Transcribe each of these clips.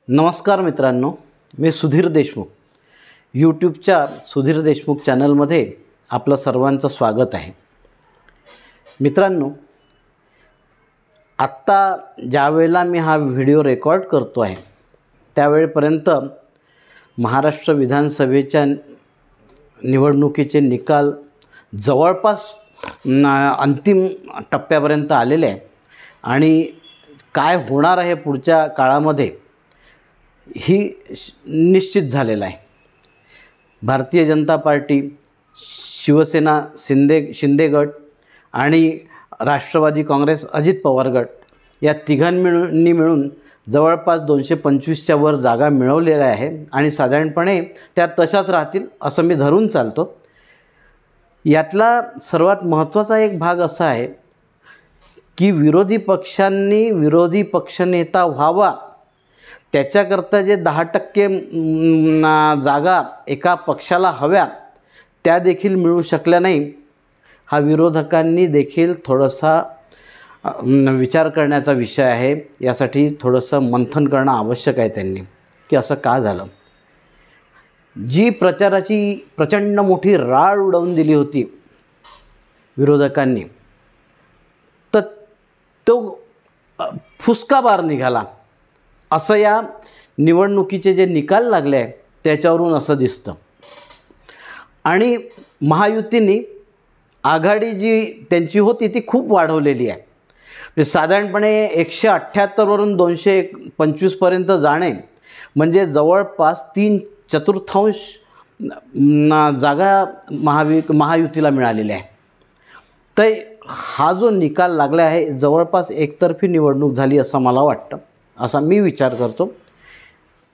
नमस्कार मित्रांनो, मी सुधीर देशमुख. यूट्यूबच्या सुधीर देशमुख चॅनलमध्ये आपलं सर्वांचं स्वागत आहे. मित्रांनो, आत्ता ज्यावेळेला मी हा व्हिडिओ रेकॉर्ड करतो आहे त्यावेळेपर्यंत महाराष्ट्र विधानसभेच्या निवडणुकीचे निकाल जवळपास अंतिम टप्प्यापर्यंत आलेले आहे आणि काय होणार आहे पुढच्या काळामध्ये ही निश्चित झालेलं आहे. भारतीय जनता पार्टी, शिवसेना शिंदे गट आणि राष्ट्रवादी काँग्रेस अजित पवार गट या तिघांनी मिळून जवळपास 225च्या वर जागा मिळवलेल्या आहे आणि साधारणपणे त्या तशाच राहतील असं मी धरून चालतो. यातला सर्वात महत्त्वाचा एक भाग असा आहे की विरोधी पक्षांनी विरोधी पक्षनेता व्हावा त्याच्याकरता जे 10% जागा एका पक्षाला हव्या त्या देखील मिळू शकल्या नाही. हा विरोधकांनी देखील थोडासा विचार करण्याचा विषय आहे. यासाठी थोडंसं मंथन करणं आवश्यक आहे त्यांनी की असं का झालं. जी प्रचाराची प्रचंड मोठी राळ उडवून दिली होती विरोधकांनी, तर तो फुसका बार निघाला असं या निवडणुकीचे जे निकाल लागले आहे त्याच्यावरून असं दिसतं. आणि महायुतीने आघाडी जी त्यांची होती ती खूप वाढवलेली आहे. म्हणजे साधारणपणे 178 वरून 225पर्यंत जाणे म्हणजे जवळपास 3/4 जागा महायुतीला मिळालेल्या आहे. तर हा जो निकाल लागला आहे जवळपास एकतर्फी निवडणूक झाली असं मला वाटतं, असा मी विचार करतो.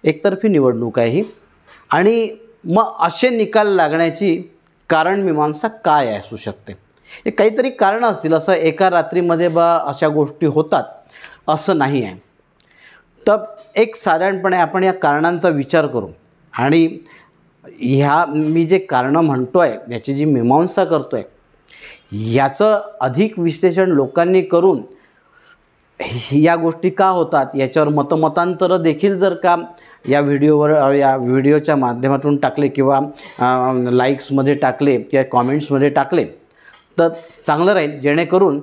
एकतर्फी निवडणूक आहे ही. आणि मग असे निकाल लागण्याची कारणमीमांसा काय असू शकते. हे काहीतरी कारणं असतील. असं एका रात्रीमध्ये अशा गोष्टी होतात असं नाही आहे. तर एक साधारणपणे आपण या कारणांचा विचार करू आणि ह्या मी जे कारणं म्हणतो आहे याची जी मीमांसा करतो आहे याचं अधिक विश्लेषण लोकांनी करून या गोष्टी का होतात याच्यावर मतमतांतरं देखील जर का या व्हिडिओच्या माध्यमातून टाकले किंवा लाईक्समध्ये टाकले किंवा कॉमेंट्समध्ये टाकले तर चांगलं राहील. जेणेकरून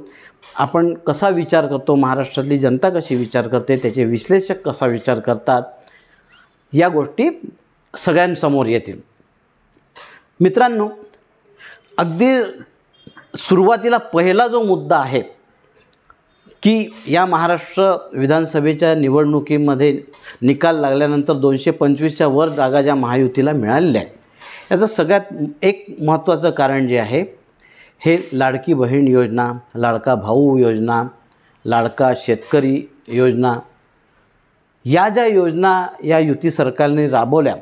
आपण कसा विचार करतो, महाराष्ट्रातली जनता कशी विचार करते, त्याचे विश्लेषक कसा विचार करतात, या गोष्टी सगळ्यांसमोर येतील. मित्रांनो, अगदी सुरुवातीला पहिला जो मुद्दा आहे की या महाराष्ट्र विधानसभेच्या निवडणुकीमध्ये निकाल लागल्यानंतर 225च्या वर जागा ज्या महायुतीला मिळालेल्या आहेत याचं सगळ्यात एक महत्त्वाचं कारण जे आहे हे लाडकी बहीण योजना, लाडका भाऊ योजना, लाडका शेतकरी योजना, या ज्या योजना या युती सरकारने राबवल्या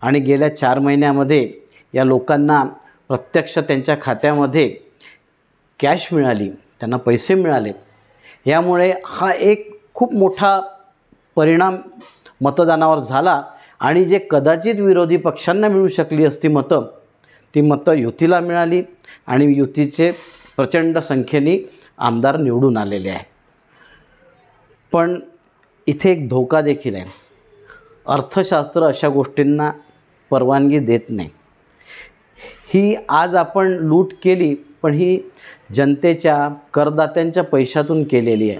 आणि गेल्या 4 महिन्यामध्ये या लोकांना प्रत्यक्ष त्यांच्या खात्यामध्ये कॅश मिळाली, त्यांना पैसे मिळाले. यामुळे हा एक खूप मोठा परिणाम मतदानावर झाला आणि जे कदाचित विरोधी पक्षांना मिळू शकली असती मतं, ती मतं युतीला मिळाली आणि युतीचे प्रचंड संख्येने आमदार निवडून आलेले आहे. पण इथे एक धोका देखील आहे. अर्थशास्त्र अशा गोष्टींना परवानगी देत नाही. ही आज आपण लूट केली पण ही जनतेच्या, करदात्यांच्या पैशातून केलेली आहे.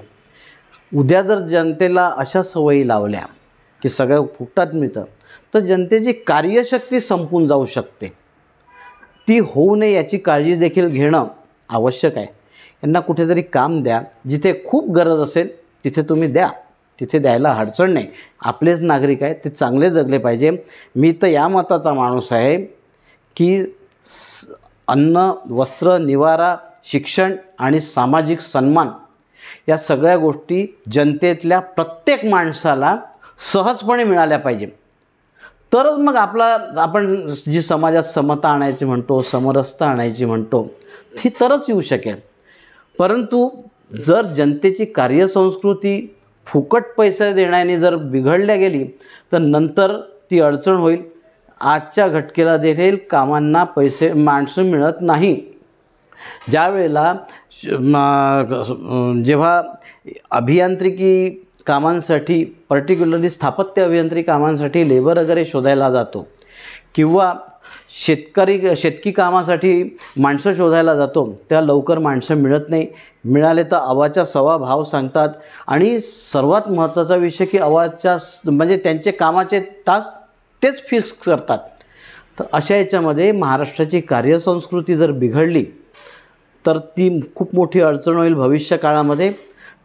उद्या जर जनतेला अशा सवयी लावल्या की सगळं फुकटात मिळतं तर जनतेची कार्यशक्ती संपून जाऊ शकते. ती होऊ नये याची काळजी देखील घेणं आवश्यक आहे. यांना कुठेतरी काम द्या. जिथे खूप गरज असेल तिथे तुम्ही द्या. तिथे द्यायला अडचण नाही. आपलेच नागरिक आहेत, ते चांगले जगले पाहिजे. मी तर या मताचा माणूस आहे की अन्न, वस्त्र, निवारा, शिक्षण आणि सामाजिक सन्मान या सगळ्या गोष्टी जनतेतल्या प्रत्येक माणसाला सहजपणे मिळाल्या पाहिजे. तरच मग आपण जी समाजात समता आणायची म्हणतो, समरसता आणायची म्हणतो, ती तरच येऊ शकेल. परंतु जर जनतेची कार्यसंस्कृती फुकट पैसे देण्याने जर बिघडल्या गेली तर नंतर ती अडचण होईल. आजच्या घटकेला देखील कामांना माणसं मिळत नाही. ज्या वेळेला जेव्हा अभियांत्रिकी कामांसाठी, पर्टिक्युलरली स्थापत्य अभियांत्रिकी कामांसाठी लेबर वगैरे शोधायला जातो किंवा शेतकी कामासाठी माणसं शोधायला जातो, त्या लवकर माणसं मिळत नाही. मिळाले तर अवाच्या सवा भाव सांगतात. आणि सर्वात महत्त्वाचा विषय की अवाच्या म्हणजे त्यांचे कामाचे तास तेच फिक्स करतात. तर अशा याच्यामध्ये महाराष्ट्राची कार्यसंस्कृती जर बिघडली तर ती खूप मोठी अडचण होईल भविष्य काळामध्ये.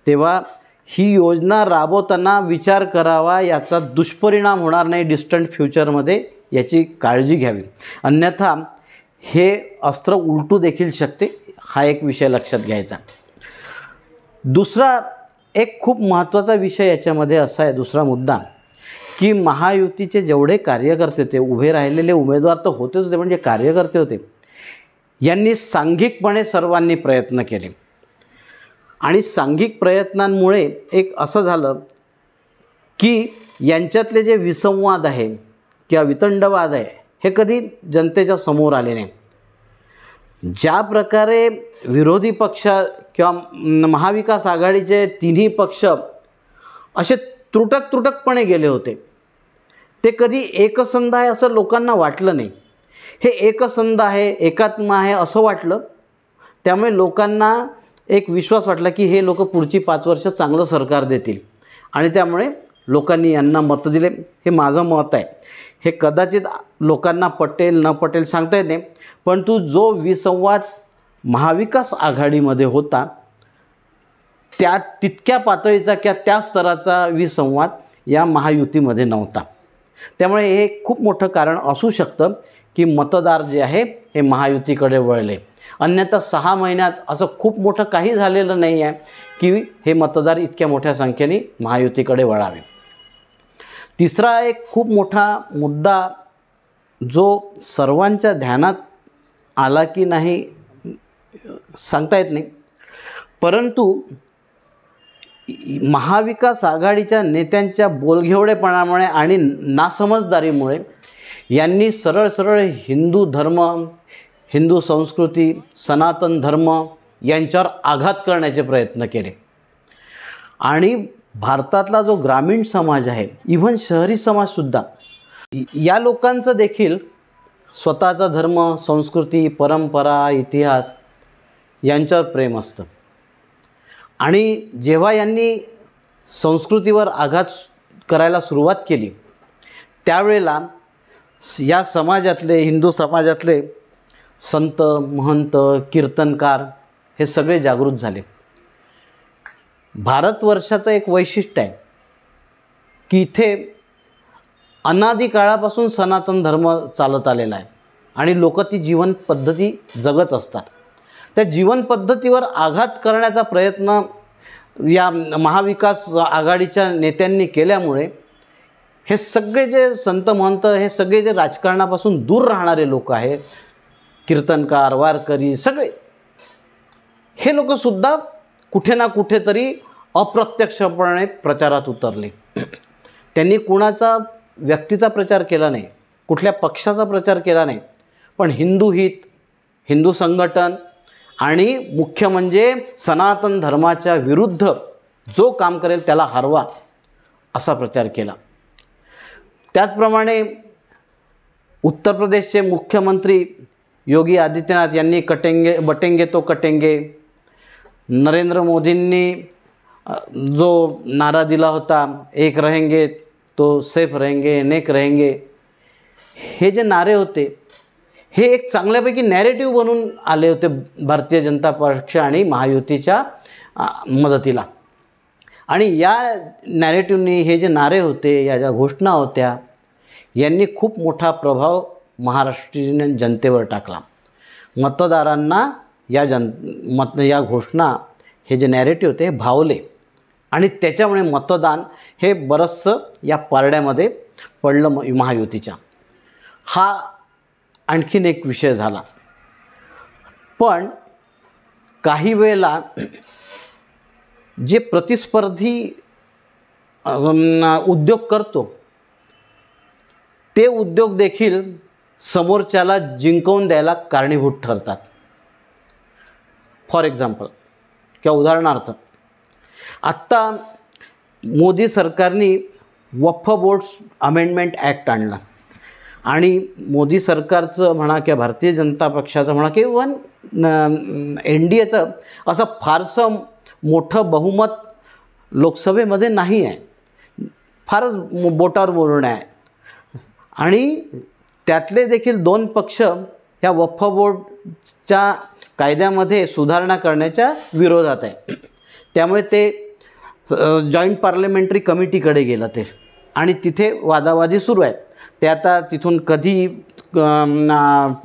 तेव्हा ही योजना राबवताना विचार करावा, याचा दुष्परिणाम होणार नाही डिस्टंट फ्युचरमध्ये, याची काळजी घ्यावी. अन्यथा हे अस्त्र उलटू देखील शकते, हा एक विषय लक्षात घ्यायचा. दुसरा एक खूप महत्त्वाचा विषय याच्यामध्ये असा आहे, दुसरा मुद्दा, की महायुतीचे जेवढे कार्यकर्ते होते, उभे राहिलेले उमेदवार तर होतेच होते, म्हणजे कार्यकर्ते होते, यांनी सांघिकपणे सर्वांनी प्रयत्न केले. आणि सांघिक प्रयत्नांमुळे एक असं झालं की यांच्यातले जे विसंवाद आहे किंवा वितंडवाद आहे हे कधी जनतेच्या समोर आले नाही. ज्या प्रकारे विरोधी पक्ष किंवा महाविकास आघाडीचे तिन्ही पक्ष असे तुटकपणे गेले होते, ते कधी एकसंध आहे असं लोकांना वाटलं नाही. हे एकसंध आहे, एकात्म आहे असं वाटलं. त्यामुळे लोकांना एक विश्वास वाटला की हे लोक पुढची 5 वर्ष चांगलं सरकार देतील, आणि त्यामुळे लोकांनी यांना मतं दिले. हे माझं मत आहे. हे कदाचित लोकांना पटेल न पटेल सांगता येत नाही, परंतु जो विसंवाद महाविकास आघाडीमध्ये होता त्या तितक्या पातळीचा किंवा त्या स्तराचा विसंवाद या महायुतीमध्ये नव्हता. त्यामुळे हे खूप मोठं कारण असू शकतं की मतदार जे आहे हे महायुतीकडे वळले. अन्यथा 6 महिन्यात असं खूप मोठं काही झालेलं नाही आहे की हे मतदार इतक्या मोठ्या संख्येने महायुतीकडे वळावे. तिसरा एक खूप मोठा मुद्दा जो सर्वांच्या ध्यानात आला की नाही सांगता येत नाही, परंतु महाविकास आघाडीच्या नेत्यांच्या बोलघेवडेपणामुळे आणि नासमजदारीमुळे यांनी सरळ हिंदू धर्म, हिंदू संस्कृती, सनातन धर्म यांच्यावर आघात करण्याचे प्रयत्न केले. आणि भारतातला जो ग्रामीण समाज आहे, इव्हन शहरी समाजसुद्धा, या लोकांचं देखील स्वतःचा धर्म, संस्कृती, परंपरा, इतिहास यांच्यावर प्रेम असतं. आणि जेव्हा यांनी संस्कृतीवर आघात करायला सुरुवात केली त्यावेळेला या समाजातले, हिंदू समाजातले संत, महंत, कीर्तनकार हे सगळे जागृत झाले. भारतवर्षाचं एक वैशिष्ट्य आहे की इथे अनादी काळापासून सनातन धर्म चालत आलेला आहे आणि लोक ती जीवन पद्धती जगत असतात. त्या जीवन पद्धतीवर आघात करण्याचा प्रयत्न या महाविकास आघाडीच्या नेत्यांनी केल्यामुळे हे सगळे जे संत महंत, हे सगळे जे राजकारणापासून दूर राहणारे लोक आहेत, कीर्तनकार, वारकरी, सगळे हे लोकसुद्धा कुठे ना कुठेतरी अप्रत्यक्षपणे प्रचारात उतरले. त्यांनी कुणाचा व्यक्तीचा प्रचार केला नाही, कुठल्या पक्षाचा प्रचार केला नाही, पण हिंदू हित, हिंदू संघटन आणि मुख्य म्हणजे सनातन धर्माच्या विरुद्ध जो काम करेल त्याला हरवा असा प्रचार केला. त्याचप्रमाणे उत्तर प्रदेशचे मुख्यमंत्री योगी आदित्यनाथ यांनी बटेंगे तो कटेंगे, नरेंद्र मोदींनी जो नारा दिला होता एक रहेंगे तो सेफ रहेंगे, नेक रहेंगे, हे जे नारे होते हे एक चांगल्यापैकी नॅरेटिव्ह बनून आले होते भारतीय जनता पक्ष आणि महायुतीच्या मदतीला. आणि या नॅरेटिव्हनी, हे जे नारे होते, या ज्या घोषणा होत्या, यांनी खूप मोठा प्रभाव महाराष्ट्रीयन जनतेवर टाकला. मतदारांना या घोषणा, हे जे नॅरेटिव्ह होते हे भावले आणि त्याच्यामुळे मतदान हे बरंचसं या पारड्यामध्ये पडलं महायुतीच्या. हा आणखीन एक विषय झाला. पण काही वेळेला जे प्रतिस्पर्धी उद्योग करतो ते उद्योग देखील समोरच्याला जिंकवून द्यायला कारणीभूत ठरतात. फॉर एक्झाम्पल किंवा उदाहरणार्थ, आत्ता मोदी सरकारने वक्फ बोर्ड अमेंडमेंट ॲक्ट आणला आणि मोदी सरकारचं म्हणा किंवा भारतीय जनता पक्षाचं म्हणा किंवा NDAचं असं फारसं मोठं बहुमत लोकसभेमध्ये नाही आहे, फारच बोटावर बोलणं आहे. आणि त्यातले देखील 2 पक्ष ह्या वक्फ बोर्डच्या कायद्यामध्ये सुधारणा करण्याच्या विरोधात आहे. त्यामुळे ते जॉईंट पार्लमेंटरी कमिटीकडे गेलं ते आणि तिथे वादावादी सुरू आहे. ते आता तिथून कधी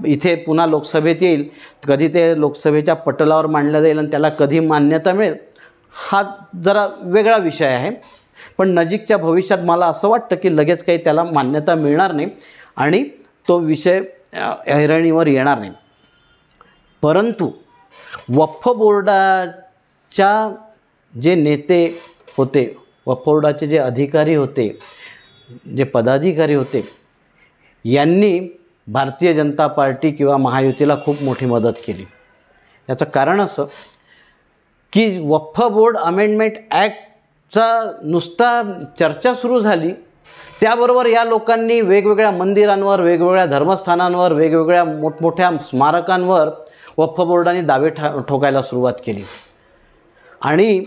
इथे पुन्हा लोकसभेत येईल, कधी ते लोकसभेच्या पटलावर मांडलं जाईल आणि त्याला कधी मान्यता मिळेल, हा जरा वेगळा विषय आहे. पण नजीकच्या भविष्यात मला असं वाटतं की लगेच काही त्याला मान्यता मिळणार नाही आणि तो विषय ऐरणीवर येणार नाही. परंतु वक्फ बोर्डाच्या जे नेते होते, वक्फ बोर्डाचे जे अधिकारी होते, जे पदाधिकारी होते, यांनी भारतीय जनता पार्टी किंवा महायुतीला खूप मोठी मदत केली. याचं कारण असं की वक्फ बोर्ड अमेंडमेंट ॲक्टचा नुसता चर्चा सुरू झाली, त्याबरोबर या लोकांनी वेगवेगळ्या मंदिरांवर, वेगवेगळ्या धर्मस्थानांवर, वेगवेगळ्या मोठमोठ्या स्मारकांवर वक्फ बोर्डाने दावे ठोकायला सुरुवात केली. आणि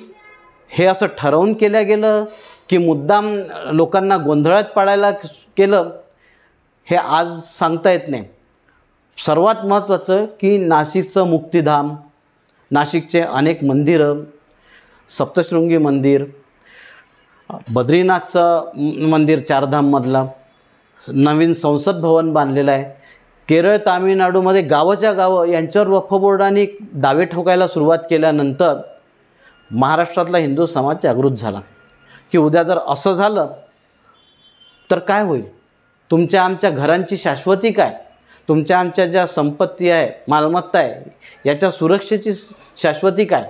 हे असं ठरवून केलं गेलं की मुद्दाम लोकांना गोंधळात पाडायला केलं, हे आज सांगता येत नाही. सर्वात महत्त्वाचं की नाशिकचं मुक्तिधाम, नाशिकचे अनेक मंदिरं, सप्तशृंगी मंदिर, बद्रीनाथचं मंदिर चारधाममधलं, नवीन संसद भवन बांधलेलं आहे. केरळ, तामिळनाडूमध्ये गावाच्या गावं यांच्यावर वक्फ बोर्डाने दावे ठोकायला सुरुवात केल्यानंतर महाराष्ट्रातला हिंदू समाज जागृत झाला की उद्या जर असं झालं तर काय होईल, तुमच्या आमच्या घरांची शाश्वती काय, तुमच्या आमच्या ज्या संपत्ती आहे, मालमत्ता आहे, याच्या सुरक्षेची शाश्वती काय.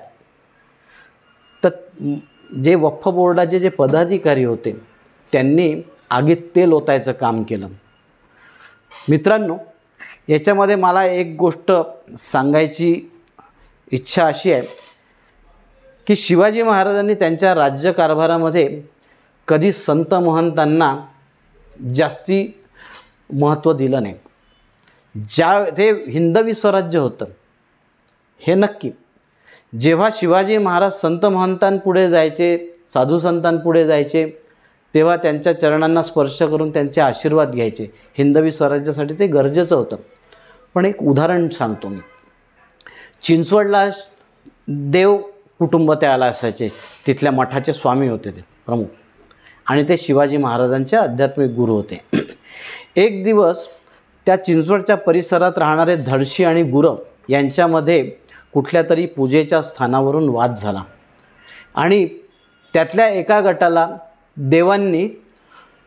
तर जे वक्फ बोर्डाचे जे पदाधिकारी होते त्यांनी आगीत तेल ओतायचं काम केलं. मित्रांनो, याच्यामध्ये मला एक गोष्ट सांगायची इच्छा अशी आहे की शिवाजी महाराजांनी त्यांच्या राज्यकारभारामध्ये कधी संत महंतांना जास्ती महत्त्व दिलं नाही. ते हिंदवी स्वराज्य होतं हे नक्की. जेव्हा शिवाजी महाराज संत महंतांपुढे जायचे, साधू संतांपुढे जायचे, तेव्हा त्यांच्या चरणांना स्पर्श करून त्यांचे आशीर्वाद घ्यायचे. हिंदवी स्वराज्यासाठी ते गरजेचं होतं. पण एक उदाहरण सांगतो मी. चिंचवडला देव कुटुंब त्याला असायचे, तिथल्या मठाचे स्वामी होते ते प्रमुख, आणि ते शिवाजी महाराजांचे आध्यात्मिक गुरु होते. एक दिवस त्या चिंचवडच्या परिसरात राहणारे धडशी आणि गुरव यांच्यामध्ये कुठल्या तरी पूजेच्या स्थानावरून वाद झाला आणि त्यातल्या एका गटाला देवांनी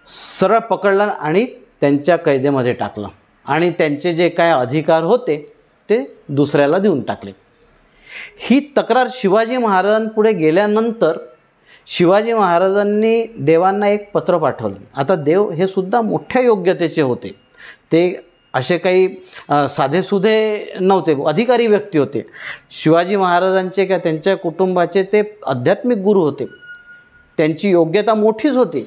सरळ पकडलं आणि त्यांच्या कैदेमध्ये टाकलं आणि त्यांचे जे काय अधिकार होते ते दुसऱ्याला देऊन टाकले. ही तक्रार शिवाजी महाराजांपुढे गेल्यानंतर शिवाजी महाराजांनी देवांना एक पत्र पाठवलं. आता देव हे सुद्धा मोठ्या योग्यतेचे होते, ते असे काही साधेसुधे नव्हते, अधिकारी व्यक्ती होते. शिवाजी महाराजांचे किंवा त्यांच्या कुटुंबाचे ते आध्यात्मिक गुरु होते, त्यांची योग्यता मोठीच होती.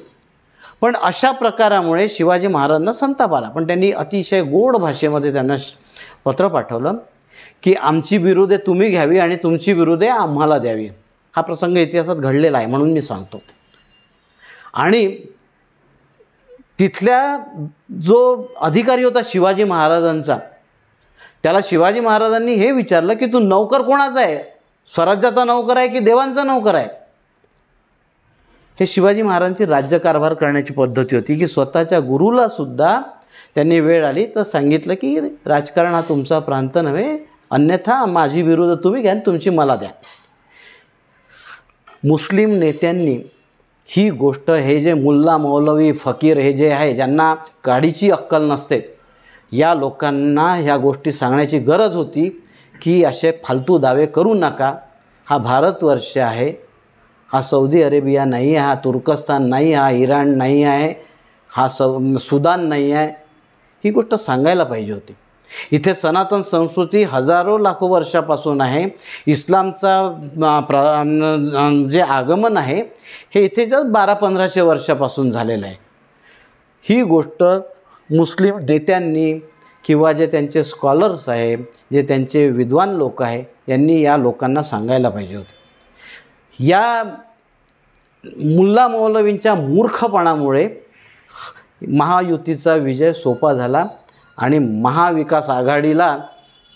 पण अशा प्रकारामुळे शिवाजी महाराजांना संताप आला. पण त्यांनी अतिशय गोड भाषेमध्ये त्यांना पत्र पाठवलं की आमची बिरुदे तुम्ही घ्यावी आणि तुमची बिरुदे आम्हाला द्यावी. हा प्रसंग इतिहासात घडलेला आहे म्हणून मी सांगतो. आणि तिथल्या जो अधिकारी होता शिवाजी महाराजांचा, त्याला शिवाजी महाराजांनी हे विचारलं की तू नौकर कोणाचा आहे, स्वराज्याचा नौकर आहे की देवांचा नौकर आहे. हे शिवाजी महाराजांची राज्यकारभार करण्याची पद्धती होती की स्वतःच्या गुरुला सुद्धा त्यांनी वेळ आली तर सांगितलं की राजकारण हा तुमचा प्रांत नव्हे, अन्यथा माझी विरुद्ध तुम्ही घ्या आणि तुमची मला द्या. मुस्लिम नेत्यांनी ही गोष्ट, हे जे मुल्ला मौलवी फकीर हे जे आहे ज्यांना काडीची अक्कल नसते, या लोकांना ह्या गोष्टी सांगण्याची गरज होती की असे फालतू दावे करू नका. हा भारतवर्ष आहे, हा सौदी अरेबिया नाही आहे, हा तुर्कस्तान नाही, हा इराण नाही आहे, हा सुदान नाही आहे. ही गोष्ट सांगायला पाहिजे होती. इथे सनातन संस्कृती हजारो लाखो वर्षापासून आहे. इस्लामचा जे आगमन आहे हे इथे जर 1200-1500 वर्षापासून झालेलं आहे. ही गोष्ट मुस्लिम नेत्यांनी किंवा जे त्यांचे स्कॉलर्स आहे, जे त्यांचे विद्वान लोक आहे, यांनी या लोकांना सांगायला पाहिजे होते. या मुल्ला मौलवींच्या मूर्खपणामुळे महायुतीचा विजय सोपा झाला आणि महाविकास आघाडीला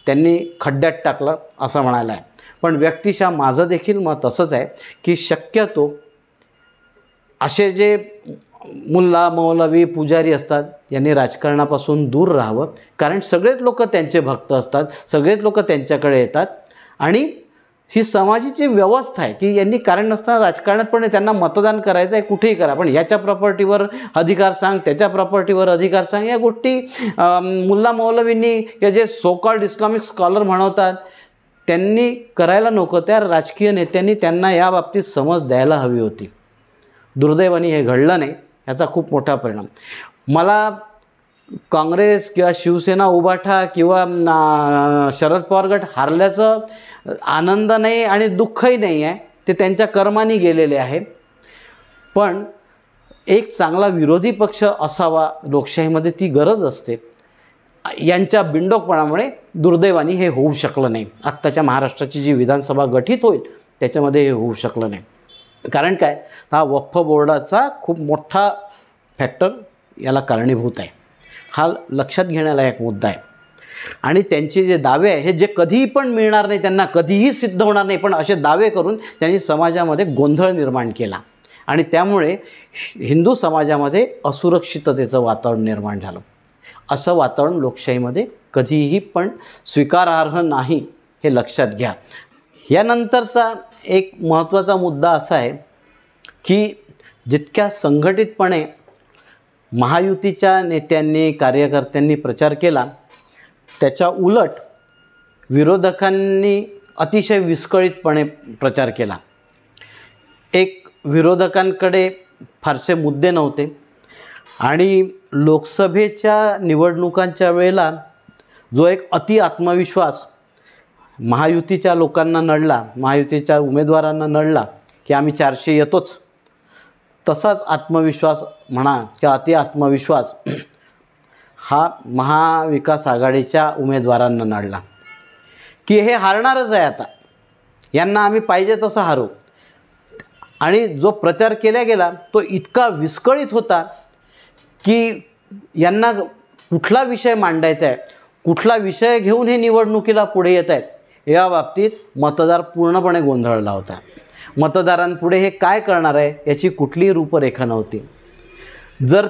त्यांनी खड्ड्यात टाकलं असं म्हणायला आहे. पण व्यक्तिशः माझं देखील मत असंच आहे की शक्यतो असे जे मुल्ला मौलवी पुजारी असतात यांनी राजकारणापासून दूर राहावं, कारण सगळेच लोक त्यांचे भक्त असतात, सगळेच लोक त्यांच्याकडे येतात आणि ही समाजाची व्यवस्था आहे की यांनी कारण नसताना राजकारणात पण त्यांना मतदान करायचं आहे, कुठेही करा, पण याच्या प्रॉपर्टीवर अधिकार सांग, त्याच्या प्रॉपर्टीवर अधिकार सांग, या गोष्टी मुल्ला मौलवींनी या जे सो कॉल्ड इस्लामिक स्कॉलर म्हणवतात त्यांनी करायला नको. त्या राजकीय नेत्यांनी त्यांना या बाबतीत समज द्यायला हवी होती. दुर्दैवाने हे घडलं नाही, याचा खूप मोठा परिणाम. मला काँग्रेस किंवा शिवसेना उभाठा किंवा शरद पवार गट हारल्याचं आनंद नाही आणि दुःखही नाही आहे, ते त्यांच्या कर्माने गेलेले आहे. पण एक चांगला विरोधी पक्ष असावा लोकशाहीमध्ये, ती गरज असते. यांच्या बिंडोकपणामुळे दुर्दैवाने हे होऊ शकलं नाही. आत्ताच्या महाराष्ट्राची जी विधानसभा गठीत होईल त्याच्यामध्ये हे होऊ शकलं नाही. कारण काय, हा वक्फ बोर्डाचा खूप मोठा फॅक्टर याला कारणीभूत आहे. हा लक्षात घेण्याला एक मुद्दा आहे. आणि त्यांचे जे दावे आहे हे जे कधीही पण मिळणार नाही, त्यांना कधीही सिद्ध होणार नाही, पण असे दावे करून त्यांनी समाजामध्ये गोंधळ निर्माण केला आणि त्यामुळे हिंदू समाजामध्ये असुरक्षिततेचं वातावरण निर्माण झालं. असं वातावरण लोकशाहीमध्ये कधीही पण स्वीकारार्ह नाही, हे लक्षात घ्या. यानंतरचा एक महत्त्वाचा मुद्दा असा आहे की जितक्या संघटितपणे महायुतीच्या नेत्यांनी कार्यकर्त्यांनी प्रचार केला त्याच्या उलट विरोधकांनी अतिशय विस्कळीतपणे प्रचार केला. एक विरोधकांकडे फारसे मुद्दे नव्हते आणि लोकसभेच्या निवडणुकांच्या वेळेला जो एक अति आत्मविश्वास महायुतीच्या लोकांना नडला, महायुतीच्या उमेदवारांना नडला की आम्ही 400 येतोच, तसाच आत्मविश्वास म्हणा किंवा अति आत्मविश्वास हा महाविकास आघाडीच्या उमेदवारांना नडला की हे हारणारच आहे, आता यांना आम्ही पाहिजे तसं हारू. आणि जो प्रचार केला गेला तो इतका विस्कळीत होता की यांना कुठला विषय मांडायचा आहे, कुठला विषय घेऊन हे निवडणुकीला पुढे येत आहेत, या बाबतीत मतदार पूर्णपणे गोंधळला होता. मतदारांपुढे हे काय करणार आहे याची कुठलीही रूपरेखा नव्हती. जर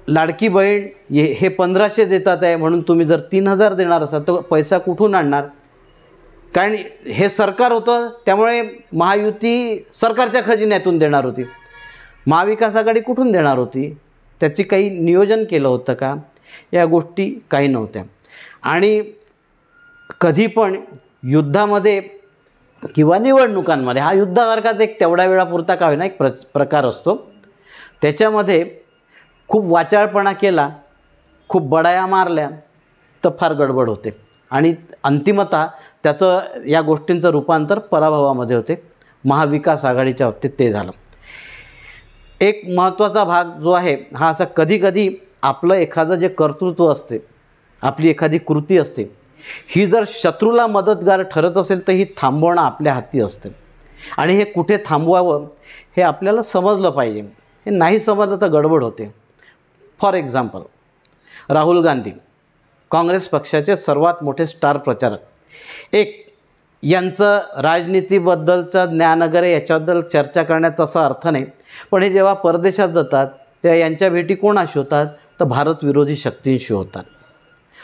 लाडकी बहीण हे 1500 देतात आहे म्हणून तुम्ही जर 3000 देणार असाल तर पैसा कुठून आणणार? कारण हे सरकार होतं त्यामुळे महायुती सरकारच्या खजिन्यातून देणार होती. महाविकास आघाडी कुठून देणार होती? त्याची काही नियोजन केलं होतं का? या गोष्टी काही नव्हत्या. आणि कधी पण युद्धामध्ये किंवा निवडणुकांमध्ये, हा युद्धासारखाच एक तेवढ्या वेळापुरता का होईना एक प्रकार असतो, त्याच्यामध्ये खूप वाचाळपणा केला, खूप बडाया मारल्या तर फार गडबड होते आणि अंतिमतः त्याचं या गोष्टींचं रूपांतर पराभवामध्ये होते. महाविकास आघाडीच्या बाबतीत ते झालं. एक महत्त्वाचा भाग जो आहे हा असा, कधी कधी आपलं एखादं जे कर्तृत्व असते, आपली एखादी कृती असते, ही जर शत्रूला मदतगार ठरत असेल तर ही थांबवणं आपल्या हाती असते आणि हे कुठे थांबवावं हे आपल्याला समजलं पाहिजे. हे नाही समजलं तर गडबड होते. फॉर एक्झाम्पल, राहुल गांधी काँग्रेस पक्षाचे सर्वात मोठे स्टार प्रचारक, एक यांचं राजनीतीबद्दलचं ज्ञान वगैरे याच्याबद्दल चर्चा करण्यात तसा अर्थ नाही, पण हे जेव्हा परदेशात जातात तेव्हा यांच्या भेटी कोणाशी होतात तर भारतविरोधी शक्तींशी होतात.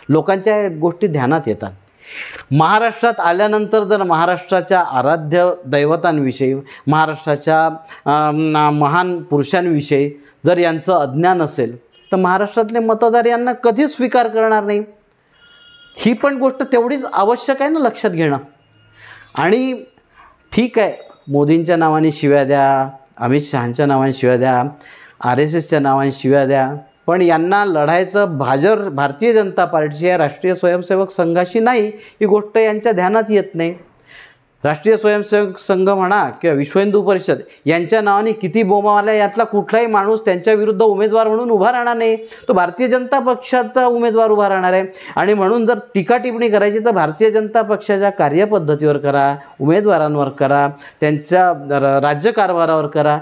लोकांच्या गोष्टी ध्यानात येतात. महाराष्ट्रात आल्यानंतर जर महाराष्ट्राच्या आराध्य दैवतांविषयी, महाराष्ट्राच्या महान पुरुषांविषयी जर यांचं अज्ञान असेल तर महाराष्ट्रातले मतदार यांना कधीच स्वीकार करणार नाही. ही पण गोष्ट तेवढीच आवश्यक आहे ना लक्षात घेणं. आणि ठीक आहे, मोदींच्या नावाने शिव्या द्या, अमित शहांच्या नावाने शिव्या द्या, RSSच्या नावाने शिव्या द्या, पण यांना लढायचं भारतीय जनता पार्टीची या राष्ट्रीय स्वयंसेवक संघाशी नाही, ही गोष्ट यांच्या ध्यानात येत नाही. राष्ट्रीय स्वयंसेवक संघ म्हणा किंवा विश्व हिंदू परिषद यांच्या नावाने किती बोंबा आल्या, यातला कुठलाही माणूस त्यांच्या विरुद्ध उमेदवार म्हणून उभा राहणार नाही. तो भारतीय जनता पक्षाचा उमेदवार उभा राहणार आहे. आणि म्हणून जर टीका टिप्पणी करायची तर भारतीय जनता पक्षाच्या कार्यपद्धतीवर करा, उमेदवारांवर करा, त्यांच्या राज्यकारभारावर करा.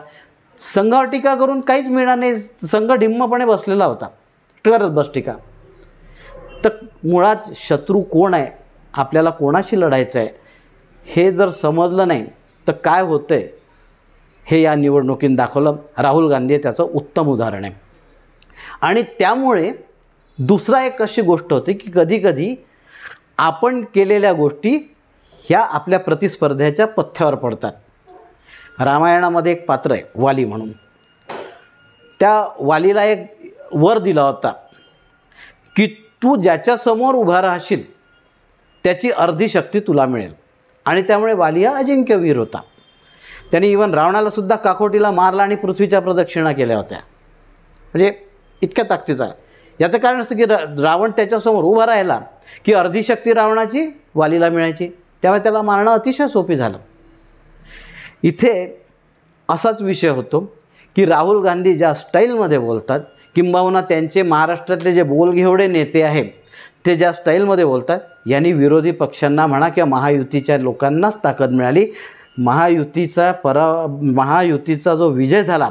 संघावर टीका करून काहीच मिळणार नाही. संघ ढिम्मपणे बसलेला होता, करत बस टीका. तर मुळात शत्रू कोण आहे, आपल्याला कोणाशी लढायचं आहे हे जर समजलं नाही तर काय होतंय हे या निवडणुकीत दाखवलं. राहुल गांधी हे त्याचं उत्तम उदाहरण आहे. आणि त्यामुळे दुसरा एक अशी गोष्ट होती की कधीकधी आपण केलेल्या गोष्टी ह्या आपल्या प्रतिस्पर्ध्याच्या पथ्यावर पडतात. रामायणामध्ये एक पात्र आहे वाली म्हणून. त्या वालीला एक वर दिला होता की तू ज्याच्यासमोर उभा राहशील त्याची अर्धी शक्ती तुला मिळेल. आणि त्यामुळे वाली हा अजिंक्यवीर होता. त्याने इवन रावणाला सुद्धा काकोटीला मारला आणि पृथ्वीच्या प्रदक्षिणा केल्या होत्या. म्हणजे इतक्या ताकदीचा आहे. याचं कारण असं की रावण त्याच्यासमोर उभा राहिला की अर्धी शक्ती रावणाची वालीला मिळायची. त्यामुळे त्याला मारणं अतिशय सोपी झालं. इथे असाच विषय होतो की राहुल गांधी ज्या स्टाईलमध्ये बोलतात, किंबहुना त्यांचे महाराष्ट्रातले जे बोलघेवडे नेते आहेत ते ज्या स्टाईलमध्ये बोलतात, यांनी विरोधी पक्षांना म्हणा किंवा महायुतीच्या लोकांनाच ताकद मिळाली. महायुतीचा जो विजय झाला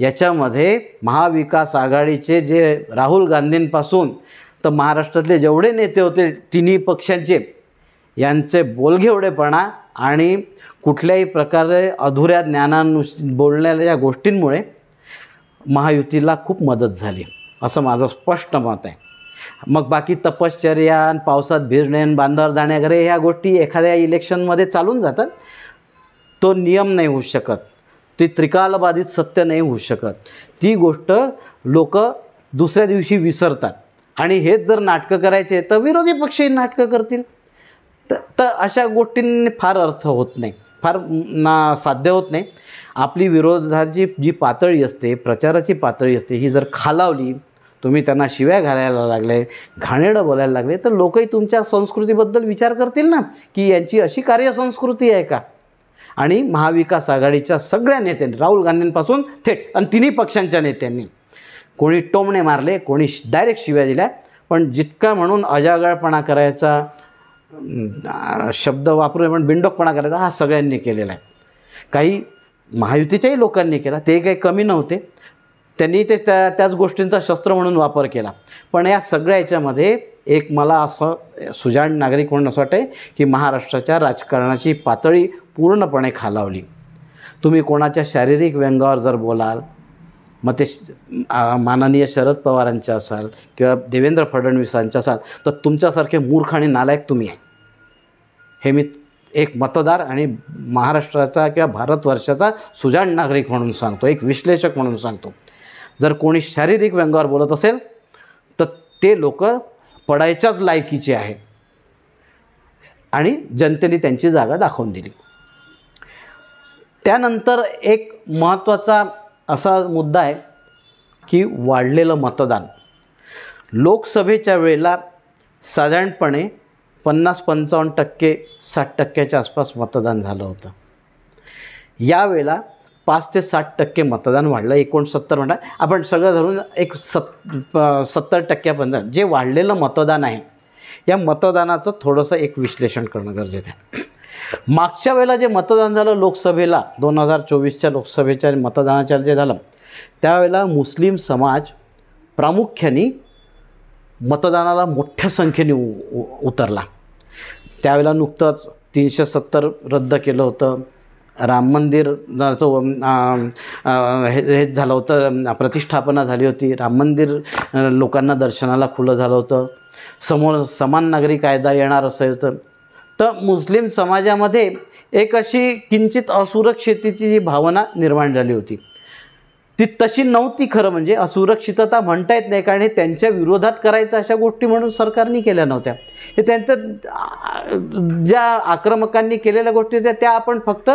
याच्यामध्ये महाविकास आघाडीचे जे राहुल गांधींपासून तर महाराष्ट्रातले जेवढे नेते होते तिन्ही पक्षांचे, यांचे बोलघेवडेपणा आणि कुठल्याही प्रकारे अधुऱ्या बोलण्याच्या गोष्टींमुळे महायुतीला खूप मदत झाली असं माझं स्पष्ट मत आहे. मग बाकी तपश्चर्या, पावसात भिजणे, बांधावर जाणे वगैरे ह्या गोष्टी एखाद्या इलेक्शनमध्ये चालून जातात. तो नियम नाही होऊ शकत, ती त्रिकालबाधित सत्य नाही होऊ शकत. ती गोष्ट लोक दुसऱ्या दिवशी विसरतात. आणि हेच जर नाटकं करायचे तर विरोधी पक्षही नाटकं करतील. तर अशा गोष्टींनी फार अर्थ होत नाही, फार साध्य होत नाही. आपली विरोधाची जी पातळी असते, प्रचाराची पातळी असते, ही जर खालावली, तुम्ही त्यांना शिव्या घालायला लागले, घाणेरडं बोलायला लागले, तर लोकही तुमच्या संस्कृतीबद्दल विचार करतील ना की यांची अशी कार्यसंस्कृती आहे का. आणि महाविकास आघाडीच्या सगळ्या नेत्यांनी, राहुल गांधींपासून थेट आणि तिन्ही पक्षांच्या नेत्यांनी, कोणी टोमणे मारले, कोणी डायरेक्ट शिव्या दिल्या, पण जितका म्हणून अजागळपणा करायचा शब्द वापरून पण बिंडोकपणा करायचा हा सगळ्यांनी केलेला आहे. काही महायुतीच्याही लोकांनी केला, ते काही कमी नव्हते, त्यांनी ते त्याच गोष्टींचा शस्त्र म्हणून वापर केला. पण या सगळ्या याच्यामध्ये एक मला असं सुजाण नागरिक म्हणून असं वाटतं की महाराष्ट्राच्या राजकारणाची पातळी पूर्णपणे खालावली. तुम्ही कोणाच्या शारीरिक व्यंगावर जर बोलाल, मग ते माननीय शरद पवारांच्या असाल किंवा देवेंद्र फडणवीसांच्या असाल, तर तुमच्यासारखे मूर्ख आणि नालायक तुम्ही आहे. हे मी एक मतदार आणि महाराष्ट्राचा किंवा भारतवर्षाचा सुजाण नागरिक म्हणून सांगतो, एक विश्लेषक म्हणून सांगतो. जर कोणी शारीरिक व्यंगावर बोलत असेल तर ते लोक पडायच्याच लायकीचे आहे. आणि जनतेने त्यांची जागा दाखवून दिली. त्यानंतर एक महत्त्वाचा असा मुद्दा आहे की वाढलेलं मतदान. लोकसभेच्या वेळेला साधारणपणे 50-55%, 60% आसपास मतदान झालं होतं. यावेळेला 5 ते 60% मतदान वाढलं. 69 म्हणा, आपण सगळं धरून एक 70% जे वाढलेलं मतदान आहे, या मतदानाचं थोडंसं एक विश्लेषण करणं गरजेचं आहे. मागच्या वेळेला जे मतदान झालं लोकसभेला, 2024च्या लोकसभेच्या मतदानाच्या जे झालं, त्यावेळेला मुस्लिम समाज प्रामुख्याने मतदानाला मोठ्या संख्येने उतरला. त्यावेळेला नुकतंच 370 रद्द केलं होतं. राम मंदिराचं हे झालं होतं, प्रतिष्ठापना झाली होती. राम मंदिर लोकांना दर्शनाला खुलं झालं होतं. समोर समान नागरी कायदा येणार असायचं. तर मुस्लिम समाजामध्ये एक अशी किंचित असुरक्षिततेची जी भावना निर्माण झाली होती, ती तशी नव्हती. खरं म्हणजे असुरक्षितता म्हणता येत नाही, कारण हे त्यांच्या विरोधात करायचं अशा गोष्टी म्हणून सरकारने केल्या नव्हत्या. हे त्यांचं ज्या आक्रमकांनी केलेल्या गोष्टी होत्या त्या आपण फक्त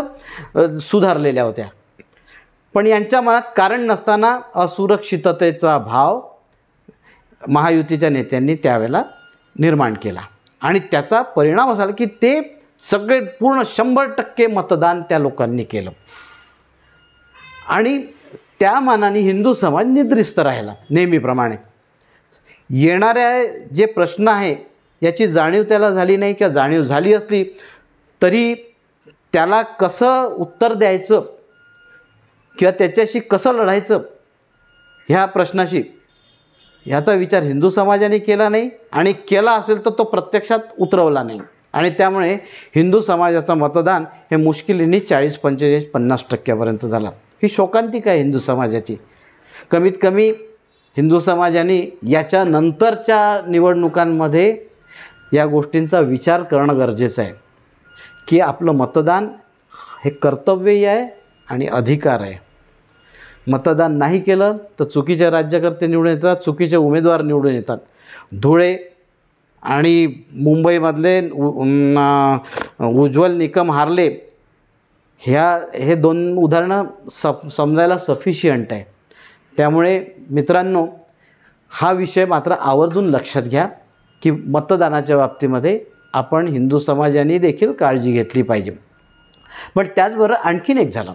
सुधारलेल्या होत्या. पण यांच्या मनात कारण नसताना असुरक्षिततेचा भाव महायुतीच्या नेत्यांनी त्यावेळेला निर्माण केला आणि त्याचा परिणाम असा की ते सगळे पूर्ण 100% मतदान त्या लोकांनी केलं आणि त्या मानाने हिंदू समाज निद्रिस्त राहिला. नेहमीप्रमाणे येणाऱ्या जे प्रश्न आहे याची जाणीव त्याला झाली नाही किंवा जाणीव झाली असली तरी त्याला कसं उत्तर द्यायचं किंवा त्याच्याशी कसं लढायचं ह्या प्रश्नाशी ह्याचा विचार हिंदू समाजाने केला नाही आणि केला असेल तर तो प्रत्यक्षात उतरवला नाही आणि त्यामुळे हिंदू समाजाचं मतदान हे मुश्किलीने 40-45-50% झालं. ही शोकांतिका आहे हिंदू समाजाची. कमीत कमी हिंदू समाजाने याच्यानंतरच्या निवडणुकांमध्ये या गोष्टींचा विचार करणं गरजेचं आहे की आपलं मतदान हे कर्तव्यही आहे आणि अधिकार आहे. मतदान नाही केलं तर चुकीचे राज्यकर्ते निवडून येतात, चुकीचे उमेदवार निवडून येतात. धुळे आणि मुंबईमधले उज्ज्वल निकम हारले हे 2 उदाहरणं समजायला सफिशियंट आहे. त्यामुळे मित्रांनो हा विषय मात्र आवर्जून लक्षात घ्या की मतदानाच्या बाबतीमध्ये आपण हिंदू समाजाने देखील काळजी घेतली पाहिजे. पण त्याचबरोबर आणखीन एक झालं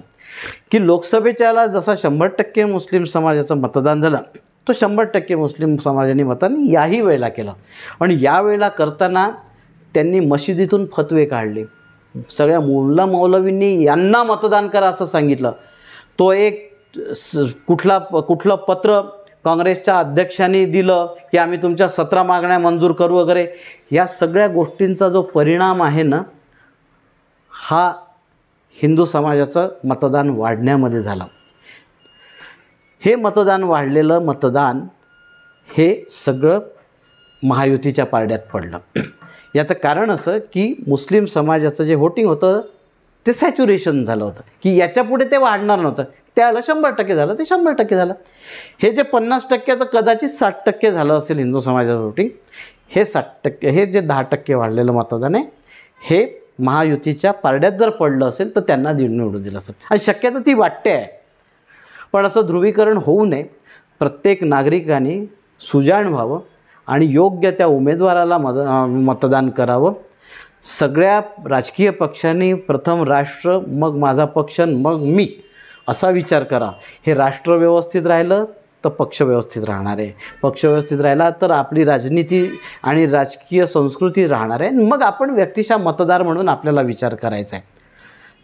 की लोकसभेच्याला जसा 100% मुस्लिम समाजाचं मतदान झालं तो 100% मुस्लिम समाजाने मतदान याही वेळेला केलं आणि यावेळेला करताना त्यांनी मशिदीतून फतवे काढले. सगळ्या मुल्ला मौलवींनी यांना मतदान करा असं सांगितलं. तो एक कुठलं पत्र काँग्रेसच्या अध्यक्षांनी दिलं की आम्ही तुमच्या 17 मागण्या मंजूर करू वगैरे, या सगळ्या गोष्टींचा जो परिणाम आहे ना हा हिंदू समाजाचं मतदान वाढण्यामध्ये झालं. हे मतदान वाढलेलं मतदान हे सगळं महायुतीच्या पारड्यात पडलं. याचं कारण असं की मुस्लिम समाजाचं जे व्होटिंग होतं ते सॅच्युरेशन झालं होतं की याच्यापुढे ते वाढणार नव्हतं. त्याला 100% झालं, ते 100% झालं. हे जे 50%चं कदाचित 60% झालं असेल हिंदू समाजाचं व्होटिंग, हे 60%, हे जे 10% वाढलेलं मतदान आहे हे महायुतीच्या पारड्यात जर पडलं असेल तर त्यांना निवडून दिलं असेल आणि शक्यता ती वाटते आहे. पण असं ध्रुवीकरण होऊ नये. प्रत्येक नागरिकाने सुजाण व्हावं आणि योग्य त्या उमेदवाराला मतदान करावं. सगळ्या राजकीय पक्षांनी प्रथम राष्ट्र, मग माझा पक्ष, मग मी असा विचार करा. हे राष्ट्र व्यवस्थित राहिलं तर पक्ष व्यवस्थित राहणार आहे, पक्ष व्यवस्थित राहिला तर आपली राजनीती आणि राजकीय संस्कृती राहणार आहे. मग आपण व्यक्तिशः मतदार म्हणून आपल्याला विचार करायचा आहे.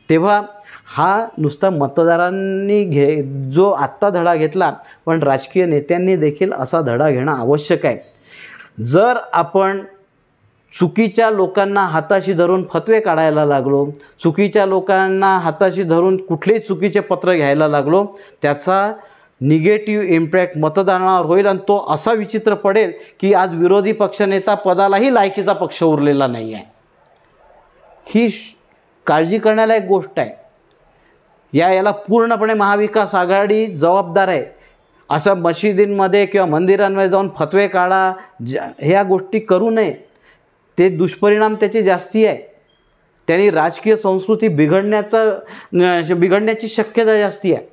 तेव्हा हा नुसता मतदारांनी जो आत्ता धडा घेतला, पण राजकीय नेत्यांनी देखील असा धडा घेणं आवश्यक आहे. जर आपण चुकीच्या लोकांना हाताशी धरून फतवे काढायला लागलो, चुकीच्या लोकांना हाताशी धरून कुठलेही चुकीचे पत्र घ्यायला लागलो, त्याचा निगेटिव्ह इम्पॅक्ट मतदानावर होईल आणि तो असा विचित्र पडेल की आज विरोधी पक्षनेता पदालाही लायकीचा पक्ष उरलेला नाही आहे. ही काळजी करण्याला एक गोष्ट आहे. याला पूर्णपणे महाविकास आघाडी जबाबदार आहे. असं मशिदींमध्ये किंवा मंदिरांमध्ये जाऊन फतवे काढा ह्या गोष्टी करू नये. ते दुष्परिणाम त्याचे जास्ती आहे. त्यांनी राजकीय संस्कृती बिघडण्याची शक्यता जास्ती आहे.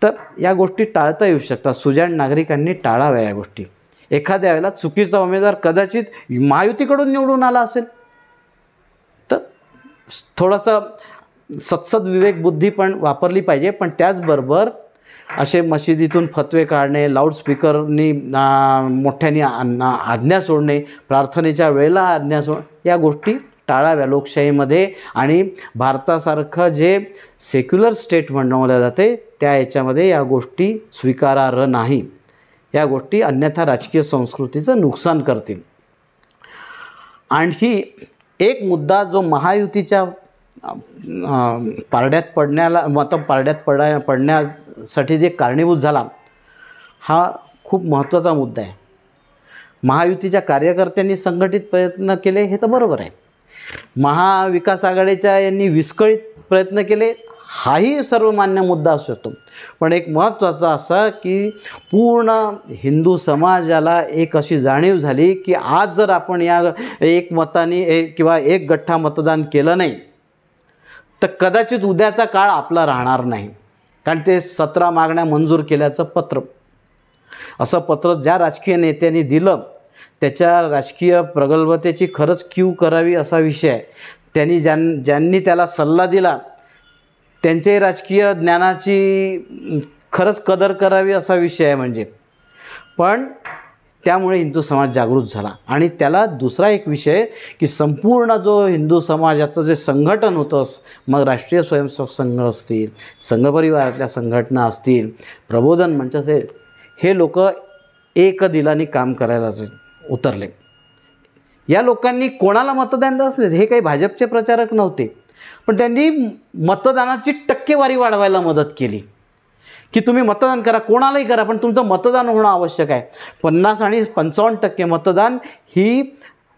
तर या गोष्टी टाळता येऊ शकतात. सुजाण नागरिकांनी टाळाव्या या गोष्टी. एखाद्या वेळेला चुकीचा उमेदवार कदाचित महायुतीकडून निवडून आला असेल तर थोडंसं सत्सद विवेकबुद्धी पण वापरली पाहिजे. पण त्याचबरोबर असे मशिदीतून फतवे काढणे, लाऊडस्पीकरनी मोठ्याने आज्ञा सोडणे, प्रार्थनेच्या वेळेला आज्ञा या गोष्टी टाळाव्या लोकशाहीमध्ये. आणि भारतासारखं जे सेक्युलर स्टेट म्हणलं जाते त्या याच्यामध्ये या गोष्टी स्वीकारार्ह नाही. या गोष्टी अन्यथा राजकीय संस्कृतीचं नुकसान करतील. आणखी एक मुद्दा जो महायुतीच्या पारड्यात पडण्यासाठी जे कारणीभूत झाला हा खूप महत्त्वाचा मुद्दा आहे. महायुतीच्या कार्यकर्त्यांनी संघटित प्रयत्न केले हे तर बरोबर आहे. महाविकास आघाडीच्या यांनी विस्कळीत प्रयत्न केले हाही सर्वमान्य मुद्दा असू शकतो. पण एक महत्त्वाचा असा की पूर्ण हिंदू समाजाला एक अशी जाणीव झाली की आज जर आपण या एक मताने किंवा एक गठ्ठा मतदान केलं नाही तर कदाचित उद्याचा काळ आपला राहणार नाही. कारण ते 17 मागण्या मंजूर केल्याचं पत्र असं पत्र ज्या राजकीय नेत्यांनी दिलं त्याच्या राजकीय प्रगल्भतेची खरंच कीव करावी असा विषय आहे. त्यांनी ज्यांनी त्याला सल्ला दिला त्यांचे राजकीय ज्ञानाची खरंच कदर करावी असा विषय आहे म्हणजे. पण त्यामुळे हिंदू समाज जागृत झाला. आणि त्याला दुसरा एक विषय की संपूर्ण जो हिंदू समाजाचं जे संघटन होतं, मग राष्ट्रीय स्वयंसेवक संघ असतील, संघपरिवारातल्या संघटना असतील, प्रबोधन मंच असेल, हे लोक एक दिलाने काम करायला उतरले. या लोकांनी कोणाला मतदान द्यायचं असले, हे काही भाजपचे प्रचारक नव्हते, पण त्यांनी मतदानाची टक्केवारी वाढवायला मदत केली की तुम्ही मतदान करा, कोणालाही करा, पण तुमचं मतदान होणं आवश्यक आहे. 50 आणि 55% मतदान ही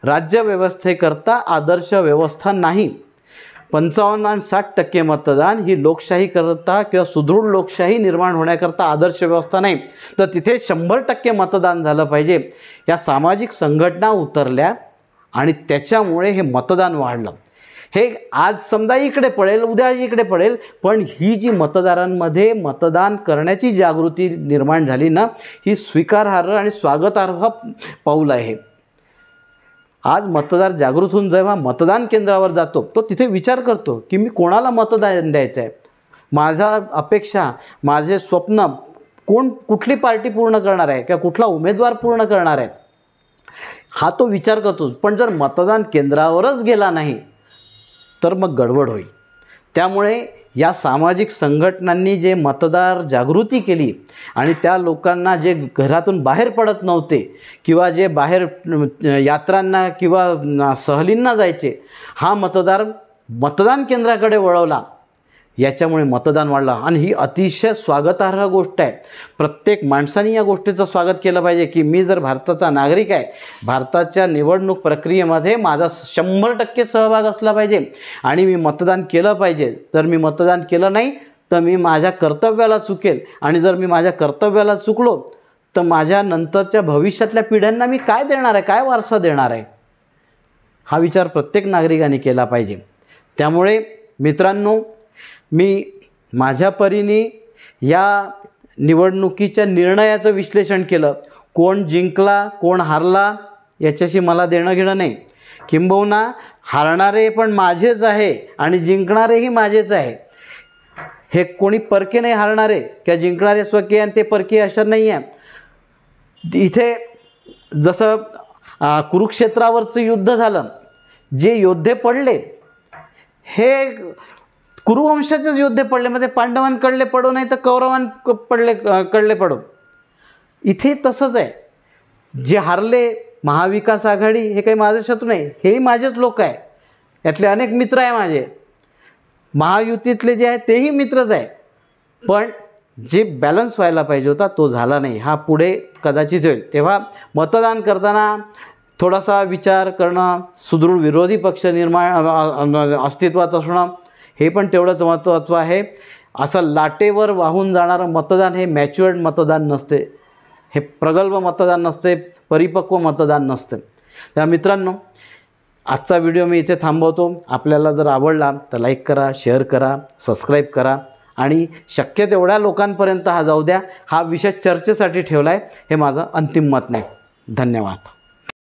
राज्यव्यवस्थेकरता आदर्श व्यवस्था नाही. 55 आणि 60% मतदान ही लोकशाहीकरता किंवा सुदृढ लोकशाही निर्माण होण्याकरता आदर्श व्यवस्था नाही. तर तिथे 100% मतदान झालं पाहिजे. या सामाजिक संघटना उतरल्या आणि त्याच्यामुळे हे मतदान वाढलं. हे आज समजा इकडे पडेल, उद्या इकडे पडेल, पण ही जी मतदारांमध्ये मतदान करण्याची जागृती निर्माण झाली ना, ही स्वीकारार्ह आणि स्वागतार्ह पाऊल आहे. आज मतदार जागृत होऊन जेव्हा मतदान केंद्रावर जातो तो तिथे विचार करतो की मी कोणाला मतदान द्यायचं आहे, माझा अपेक्षा, माझे स्वप्न कुठली पार्टी पूर्ण करणार आहे किंवा कुठला उमेदवार पूर्ण करणार आहे, हा तो विचार करतो. पण जर मतदान केंद्रावरच गेला नाही तर मग गडबड होईल. त्यामुळे या सामाजिक संघटनांनी जे मतदार जागृती केली आणि त्या लोकांना जे घरातून बाहेर पडत नव्हते किंवा जे बाहेर यात्रांना किंवा सहलींना जायचे, हा मतदार मतदान केंद्राकडे वळवला, याच्यामुळे मतदान वाढलं. आणि ही अतिशय स्वागतार्ह गोष्ट आहे. प्रत्येक माणसाने या गोष्टीचं स्वागत केलं पाहिजे की मी जर भारताचा नागरिक आहे, भारताच्या निवडणूक प्रक्रियेमध्ये माझा 100% सहभाग असला पाहिजे आणि मी मतदान केलं पाहिजे. जर मी मतदान केलं नाही तर मी माझ्या कर्तव्याला चुकेल, आणि जर मी माझ्या कर्तव्याला चुकलो तर माझ्या नंतरच्या भविष्यातल्या पिढ्यांना मी काय देणार आहे, काय वारसा देणार आहे, हा विचार प्रत्येक नागरिकाने केला पाहिजे. त्यामुळे मित्रांनो, मी माझ्या परीने या निवडणुकीच्या निर्णयाचं विश्लेषण केलं. कोण जिंकला कोण हारला याच्याशी मला देणं घेणं नाही. किंबहुना हारणारे पण माझेच आहे आणि जिंकणारेही माझेच आहे. हे कोणी परके नाही हारणारे किंवा जिंकणारे स्वकीय आणि ते परकीय अशा नाही आहे. इथे जसं कुरुक्षेत्रावरचं युद्ध झालं, जे योद्धे पडले हे कुरुवंशाचेच योद्धे पडले, म्हणजे पांडवांकडले पडो नाही तर कौरवांकडले पडो. इथे तसंच आहे. जे हारले, महाविकास आघाडी, हे काही माझे शत्रू नाही, हेही माझेच लोक आहे. यातले अनेक मित्र आहे माझे. महायुतीतले जे आहेत तेही मित्रच आहे. पण जे बॅलन्स व्हायला पाहिजे होता तो झाला नाही. हा पुढे कदाचित होईल. तेव्हा मतदान करताना थोडासा विचार करणं, सुदृढ विरोधी पक्ष निर्माण अस्तित्वात असणं, हे पण तेवढंच महत्त्वाचं आहे. असं लाटेवर वाहून जाणारं मतदान हे मॅच्युअर्ड मतदान नसते, हे प्रगल्भ मतदान नसते, परिपक्व मतदान नसते. त्या मित्रांनो, आजचा व्हिडिओ मी इथे थांबवतो. आपल्याला जर आवडला तर लाईक करा, शेअर करा, सबस्क्राईब करा आणि शक्य तेवढ्या लोकांपर्यंत हा जाऊ द्या. हा विषय चर्चेसाठी ठेवला आहे, हे माझं अंतिम मत नाही. धन्यवाद.